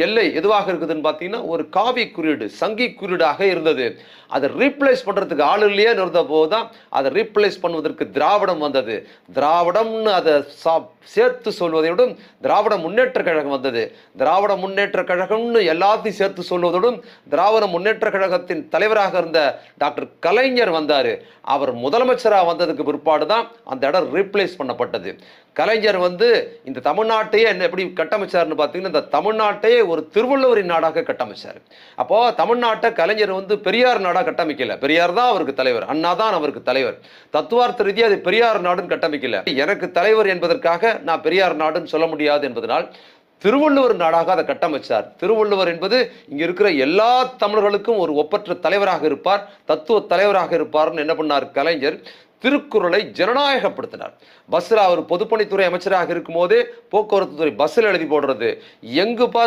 எல்லை எதுவாக இருக்குதுன்னு பார்த்தீங்கன்னா ஒரு காவி குறியீடு சங்கி குறியீடாக இருந்தது. அதை ரீப்ளேஸ் பண்றதுக்கு ஆள் இல்லையே இருந்த போதுதான் அதை ரீப்ளேஸ் பண்ணுவதற்கு திராவிடம் வந்தது. திராவிடம்னு அதை சேர்த்து சொல்வதை விட திராவிட முன்னேற்ற கழகம் வந்தது. திராவிட முன்னேற்ற கழகம்னு எல்லாத்தையும் சேர்த்து சொல்வதோடும் திராவிட முன்னேற்ற கழகத்தின் தலைவராக இருந்த டாக்டர் கலைஞர் வந்தாரு. அவர் முதலமைச்சராக வந்ததுக்கு பிற்பாடு தான் அந்த இடம் ரீப்ளேஸ் பண்ணப்பட்டது. கலைஞர் இந்த தமிழ்நாட்டையே என்ன எப்படி கட்டமைச்சாருன்னு பார்த்தீங்கன்னா இந்த தமிழ்நாட்டையே ஒரு திருவள்ளுவரின் நாடாக கட்டமைச்சார். அப்போ தமிழ்நாட்டை கலைஞர் பெரியார் நாடாக கட்டமைக்கல. பெரியார் தான் அவருக்கு தலைவர், அண்ணா தான் அவருக்கு தலைவர். தத்துவார்த்த ரீதியாக அது பெரியார் நாடுன்னு கட்டமைக்கல. எனக்கு தலைவர் என்பதற்காக நான் பெரியார் நாடுன்னு சொல்ல முடியாது என்பதனால் திருவள்ளுவர் நாடாக அதை கட்டமைச்சார். திருவள்ளுவர் என்பது இங்க இருக்கிற எல்லா தமிழர்களுக்கும் ஒரு ஒப்பற்ற தலைவராக இருப்பார், தத்துவ தலைவராக இருப்பார்னு என்ன பண்ணார் கலைஞர்? திருக்குறளை ஜனநாயகப்படுத்தினார். பஸ்ல அவர் பொதுப்பணித்துறை அமைச்சராக இருக்கும் போதே போக்குவரத்து துறை பஸ்ஸில் எழுதி போடுறது எங்குப்பா